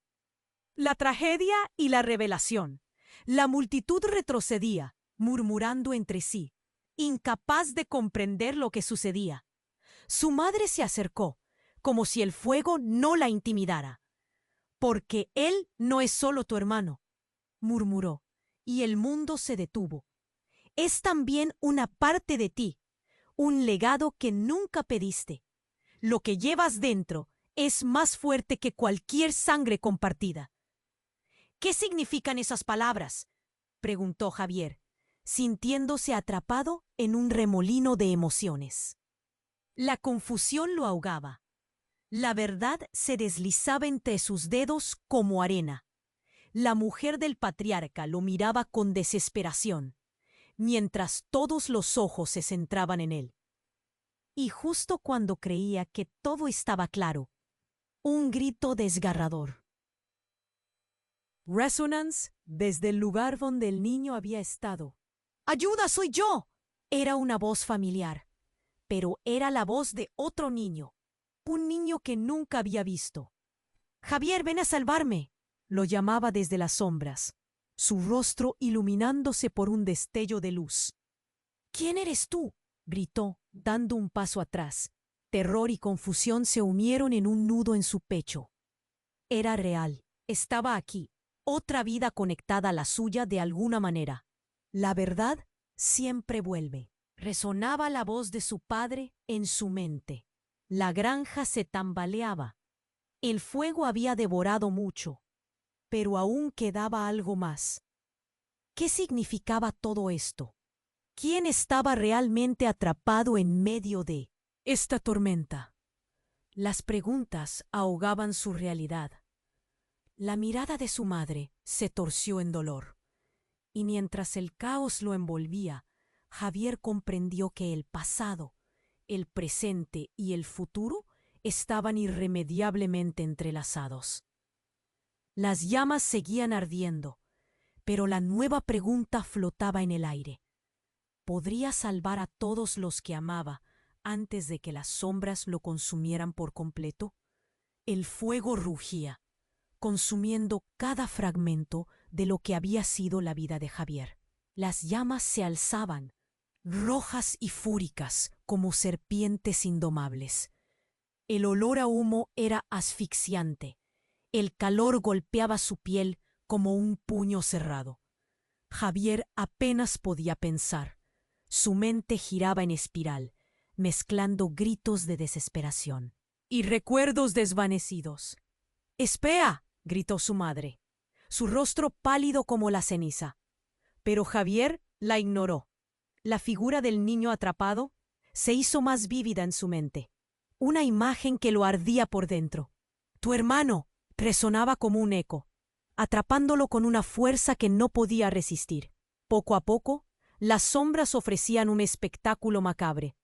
la tragedia y la revelación. La multitud retrocedía, murmurando entre sí, incapaz de comprender lo que sucedía. Su madre se acercó, como si el fuego no la intimidara. «Porque él no es solo tu hermano», murmuró, y el mundo se detuvo. «Es también una parte de ti, un legado que nunca pediste. Lo que llevas dentro es más fuerte que cualquier sangre compartida». «¿Qué significan esas palabras?», preguntó Javier, sintiéndose atrapado en un remolino de emociones. La confusión lo ahogaba. La verdad se deslizaba entre sus dedos como arena. La mujer del patriarca lo miraba con desesperación, mientras todos los ojos se centraban en él. Y justo cuando creía que todo estaba claro, un grito desgarrador. Resonance, desde el lugar donde el niño había estado. «¡Ayuda, soy yo!», era una voz familiar, pero era la voz de otro niño, un niño que nunca había visto. «Javier, ven a salvarme», lo llamaba desde las sombras, su rostro iluminándose por un destello de luz. «¿Quién eres tú?», gritó, dando un paso atrás. Terror y confusión se unieron en un nudo en su pecho. Era real, estaba aquí, otra vida conectada a la suya de alguna manera. La verdad siempre vuelve. Resonaba la voz de su padre en su mente. La granja se tambaleaba. El fuego había devorado mucho, pero aún quedaba algo más. ¿Qué significaba todo esto? ¿Quién estaba realmente atrapado en medio de esta tormenta? Las preguntas ahogaban su realidad. La mirada de su madre se torció en dolor, y mientras el caos lo envolvía, Javier comprendió que el pasado, el presente y el futuro estaban irremediablemente entrelazados. Las llamas seguían ardiendo, pero la nueva pregunta flotaba en el aire. ¿Podría salvar a todos los que amaba antes de que las sombras lo consumieran por completo? El fuego rugía, consumiendo cada fragmento de lo que había sido la vida de Javier. Las llamas se alzaban, rojas y fúricas como serpientes indomables. El olor a humo era asfixiante. El calor golpeaba su piel como un puño cerrado. Javier apenas podía pensar. Su mente giraba en espiral, mezclando gritos de desesperación y recuerdos desvanecidos. «¡Espera!», gritó su madre, su rostro pálido como la ceniza. Pero Javier la ignoró. La figura del niño atrapado se hizo más vívida en su mente, una imagen que lo ardía por dentro. «¡Tu hermano!», resonaba como un eco, atrapándolo con una fuerza que no podía resistir. Poco a poco, las sombras ofrecían un espectáculo macabre.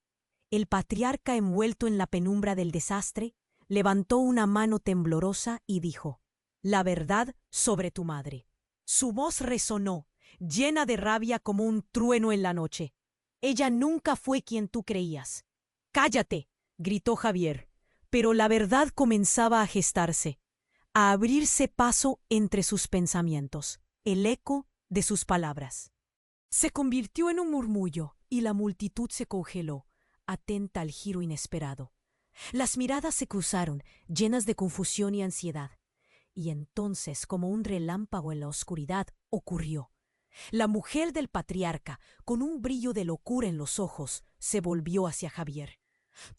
El patriarca, envuelto en la penumbra del desastre, levantó una mano temblorosa y dijo: «La verdad sobre tu madre». Su voz resonó, llena de rabia como un trueno en la noche. Ella nunca fue quien tú creías. ¡Cállate!, gritó Javier, pero la verdad comenzaba a gestarse, a abrirse paso entre sus pensamientos. El eco de sus palabras se convirtió en un murmullo y la multitud se congeló, atenta al giro inesperado. Las miradas se cruzaron, llenas de confusión y ansiedad. Y entonces, como un relámpago en la oscuridad, ocurrió. La mujer del patriarca, con un brillo de locura en los ojos, se volvió hacia Javier.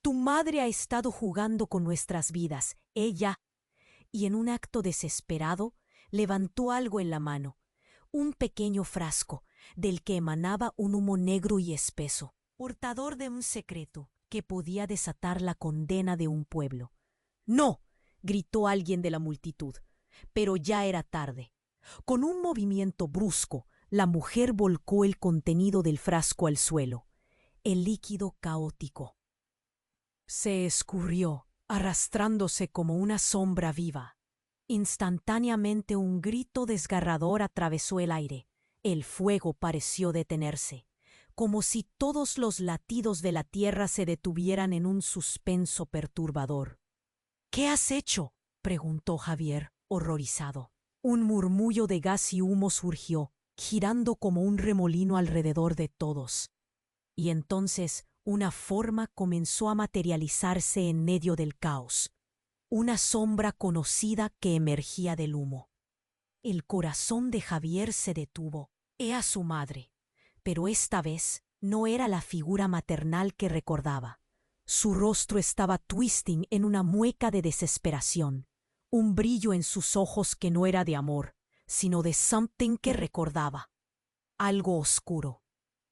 Tu madre ha estado jugando con nuestras vidas, ella. Y en un acto desesperado, levantó algo en la mano, un pequeño frasco, del que emanaba un humo negro y espeso, portador de un secreto que podía desatar la condena de un pueblo. ¡No!, gritó alguien de la multitud, pero ya era tarde. Con un movimiento brusco, la mujer volcó el contenido del frasco al suelo. El líquido caótico se escurrió, arrastrándose como una sombra viva. Instantáneamente un grito desgarrador atravesó el aire. El fuego pareció detenerse, como si todos los latidos de la tierra se detuvieran en un suspenso perturbador. ¿Qué has hecho?, preguntó Javier, horrorizado. Un murmullo de gas y humo surgió, girando como un remolino alrededor de todos. Y entonces una forma comenzó a materializarse en medio del caos. Una sombra conocida que emergía del humo. El corazón de Javier se detuvo. Era su madre, pero esta vez no era la figura maternal que recordaba. Su rostro estaba twisting en una mueca de desesperación, un brillo en sus ojos que no era de amor, sino de something que recordaba. Algo oscuro.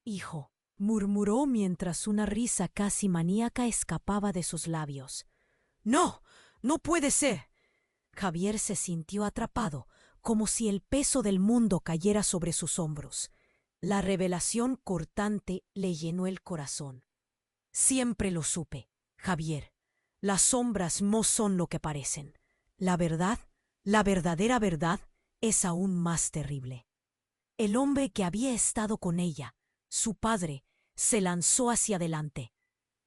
Hijo, murmuró mientras una risa casi maníaca escapaba de sus labios. ¡No! ¡No puede ser! Javier se sintió atrapado, como si el peso del mundo cayera sobre sus hombros. La revelación cortante le llenó el corazón. Siempre lo supe, Javier. Las sombras no son lo que parecen. La verdad, la verdadera verdad, es aún más terrible. El hombre que había estado con ella, su padre, se lanzó hacia adelante,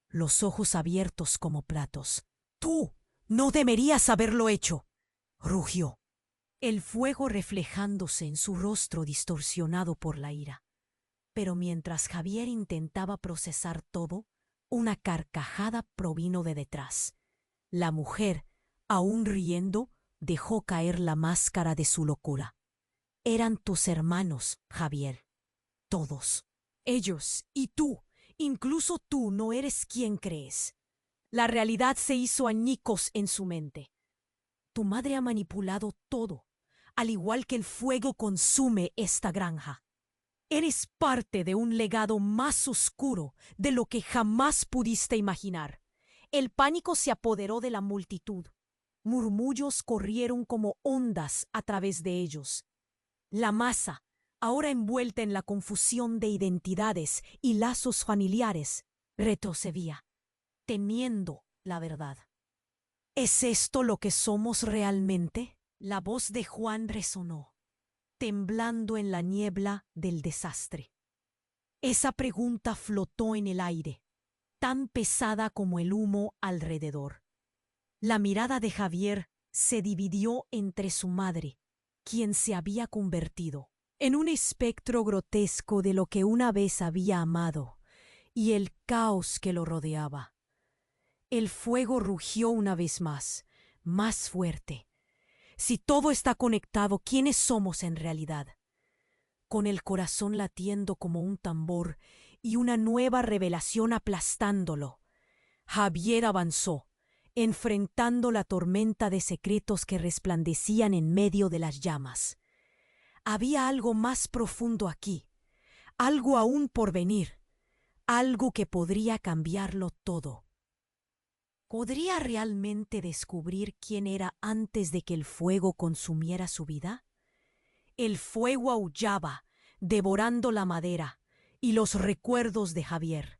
los ojos abiertos como platos. ¡Tú no deberías haberlo hecho!, rugió, el fuego reflejándose en su rostro distorsionado por la ira. Pero mientras Javier intentaba procesar todo, una carcajada provino de detrás. La mujer, aún riendo, dejó caer la máscara de su locura. Eran tus hermanos, Javier. Todos. Ellos y tú, incluso tú, no eres quien crees. La realidad se hizo añicos en su mente. Tu madre ha manipulado todo, al igual que el fuego consume esta granja. Eres parte de un legado más oscuro de lo que jamás pudiste imaginar. El pánico se apoderó de la multitud. Murmullos corrieron como ondas a través de ellos. La masa, ahora envuelta en la confusión de identidades y lazos familiares, retrocedía, temiendo la verdad. ¿Es esto lo que somos realmente? La voz de Juan resonó, temblando en la niebla del desastre. Esa pregunta flotó en el aire, tan pesada como el humo alrededor. La mirada de Javier se dividió entre su madre, quien se había convertido en un espectro grotesco de lo que una vez había amado, y el caos que lo rodeaba. El fuego rugió una vez más fuerte. Si todo está conectado, ¿quiénes somos en realidad? Con el corazón latiendo como un tambor y una nueva revelación aplastándolo, Javier avanzó, enfrentando la tormenta de secretos que resplandecían en medio de las llamas. Había algo más profundo aquí, algo aún por venir, algo que podría cambiarlo todo. ¿Podría realmente descubrir quién era antes de que el fuego consumiera su vida? El fuego aullaba, devorando la madera y los recuerdos de Javier.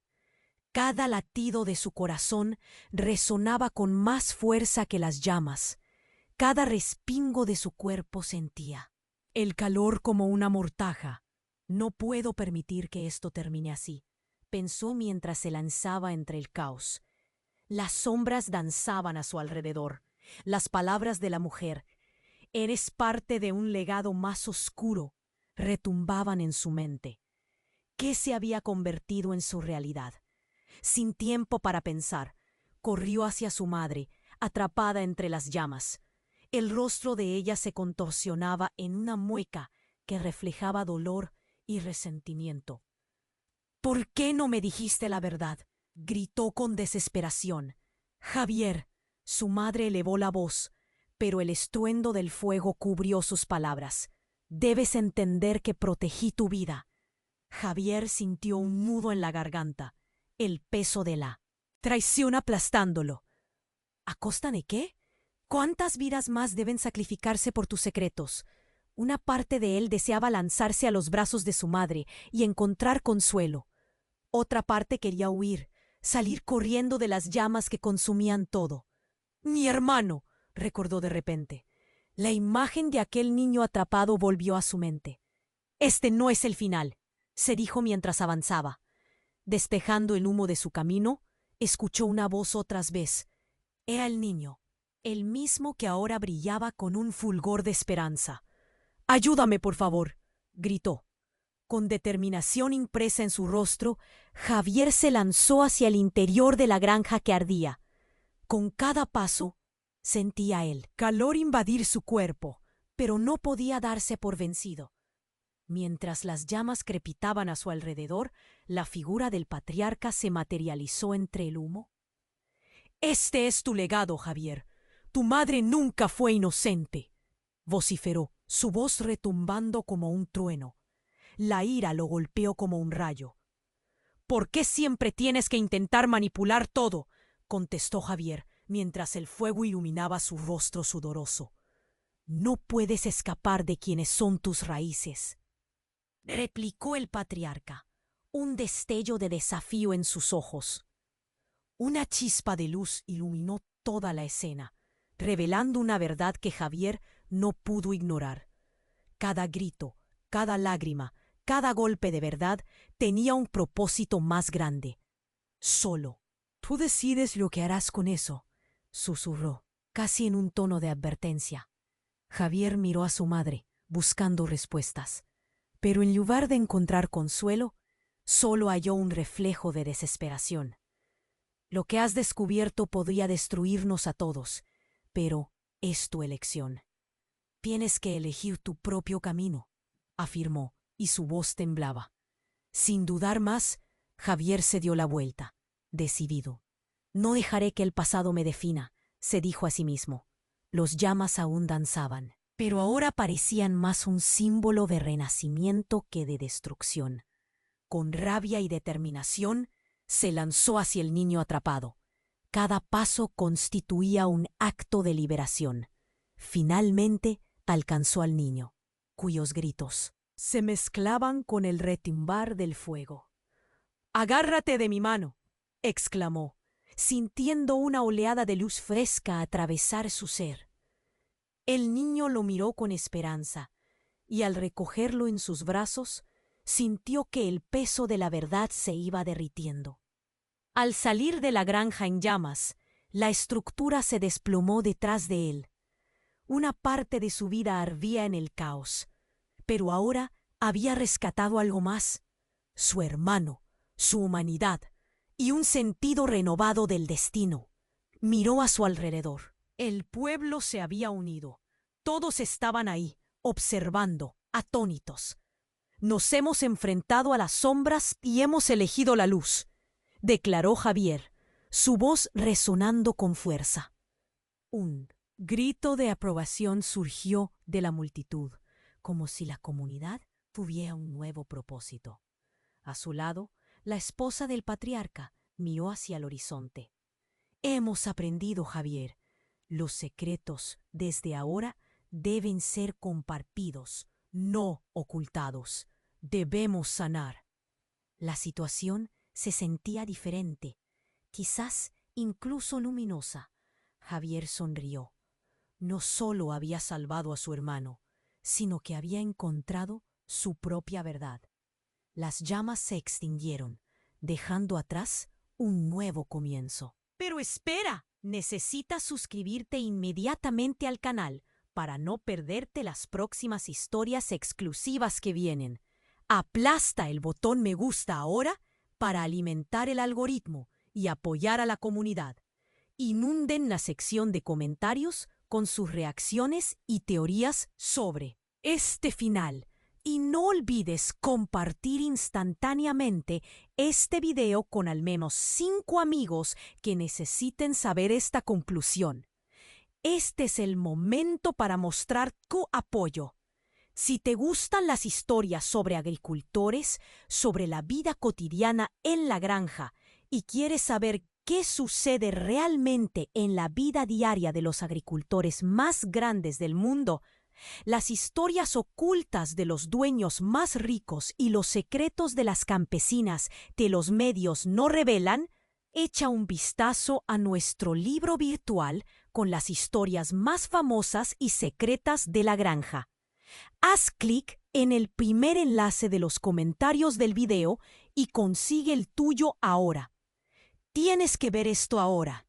Cada latido de su corazón resonaba con más fuerza que las llamas. Cada respingo de su cuerpo sentía el calor como una mortaja, No puedo permitir que esto termine así, pensó mientras se lanzaba entre el caos. Las sombras danzaban a su alrededor. Las palabras de la mujer, «Eres parte de un legado más oscuro», retumbaban en su mente. ¿Qué se había convertido en su realidad? Sin tiempo para pensar, corrió hacia su madre, atrapada entre las llamas. El rostro de ella se contorsionaba en una mueca que reflejaba dolor y resentimiento. «¿Por qué no me dijiste la verdad?», gritó con desesperación. «Javier», su madre elevó la voz, pero el estruendo del fuego cubrió sus palabras. «Debes entender que protegí tu vida». Javier sintió un nudo en la garganta, el peso de la traición aplastándolo. ¿A costa de qué? ¿Cuántas vidas más deben sacrificarse por tus secretos? Una parte de él deseaba lanzarse a los brazos de su madre y encontrar consuelo. Otra parte quería huir, salir corriendo de las llamas que consumían todo. «Mi hermano», recordó de repente. La imagen de aquel niño atrapado volvió a su mente. «Este no es el final», se dijo mientras avanzaba. Despejando el humo de su camino, escuchó una voz otra vez. Era el niño, el mismo que ahora brillaba con un fulgor de esperanza. «Ayúdame, por favor», gritó. Con determinación impresa en su rostro, Javier se lanzó hacia el interior de la granja que ardía. Con cada paso, sentía el calor invadir su cuerpo, pero no podía darse por vencido. Mientras las llamas crepitaban a su alrededor, la figura del patriarca se materializó entre el humo. «Este es tu legado, Javier. Tu madre nunca fue inocente», vociferó, su voz retumbando como un trueno. La ira lo golpeó como un rayo. «¿Por qué siempre tienes que intentar manipular todo?», contestó Javier, mientras el fuego iluminaba su rostro sudoroso. «No puedes escapar de quienes son tus raíces», replicó el patriarca, un destello de desafío en sus ojos. Una chispa de luz iluminó toda la escena, revelando una verdad que Javier no pudo ignorar. Cada grito, cada lágrima, cada golpe de verdad tenía un propósito más grande. «Solo tú decides lo que harás con eso», susurró, casi en un tono de advertencia. Javier miró a su madre, buscando respuestas, pero en lugar de encontrar consuelo, solo halló un reflejo de desesperación. «Lo que has descubierto podría destruirnos a todos, pero es tu elección. Tienes que elegir tu propio camino», afirmó, y su voz temblaba. Sin dudar más, Javier se dio la vuelta, decidido. «No dejaré que el pasado me defina», se dijo a sí mismo. Los llamas aún danzaban, pero ahora parecían más un símbolo de renacimiento que de destrucción. Con rabia y determinación, se lanzó hacia el niño atrapado. Cada paso constituía un acto de liberación. Finalmente alcanzó al niño, cuyos gritos se mezclaban con el retumbar del fuego. «Agárrate de mi mano», exclamó, sintiendo una oleada de luz fresca atravesar su ser. El niño lo miró con esperanza, y al recogerlo en sus brazos, sintió que el peso de la verdad se iba derritiendo. Al salir de la granja en llamas, la estructura se desplomó detrás de él. Una parte de su vida ardía en el caos, pero ahora había rescatado algo más: su hermano, su humanidad y un sentido renovado del destino. Miró a su alrededor. El pueblo se había unido. Todos estaban ahí, observando, atónitos. «Nos hemos enfrentado a las sombras y hemos elegido la luz», declaró Javier, su voz resonando con fuerza. Un grito de aprobación surgió de la multitud, como si la comunidad tuviera un nuevo propósito. A su lado, la esposa del patriarca miró hacia el horizonte. «Hemos aprendido, Javier. Los secretos, desde ahora, deben ser compartidos, no ocultados. Debemos sanar». La situación se sentía diferente, quizás incluso luminosa. Javier sonrió. No solo había salvado a su hermano, sino que había encontrado su propia verdad. Las llamas se extinguieron, dejando atrás un nuevo comienzo. Pero espera, necesitas suscribirte inmediatamente al canal para no perderte las próximas historias exclusivas que vienen. Aplasta el botón me gusta ahora para alimentar el algoritmo y apoyar a la comunidad. Inunden la sección de comentarios con sus reacciones y teorías sobre este final. Y no olvides compartir instantáneamente este video con al menos 5 amigos que necesiten saber esta conclusión. Este es el momento para mostrar tu apoyo. Si te gustan las historias sobre agricultores, sobre la vida cotidiana en la granja y quieres saber qué sucede realmente en la vida diaria de los agricultores más grandes del mundo, las historias ocultas de los dueños más ricos y los secretos de las campesinas que los medios no revelan, echa un vistazo a nuestro libro virtual con las historias más famosas y secretas de la granja. Haz clic en el primer enlace de los comentarios del video y consigue el tuyo ahora. Tienes que ver esto ahora.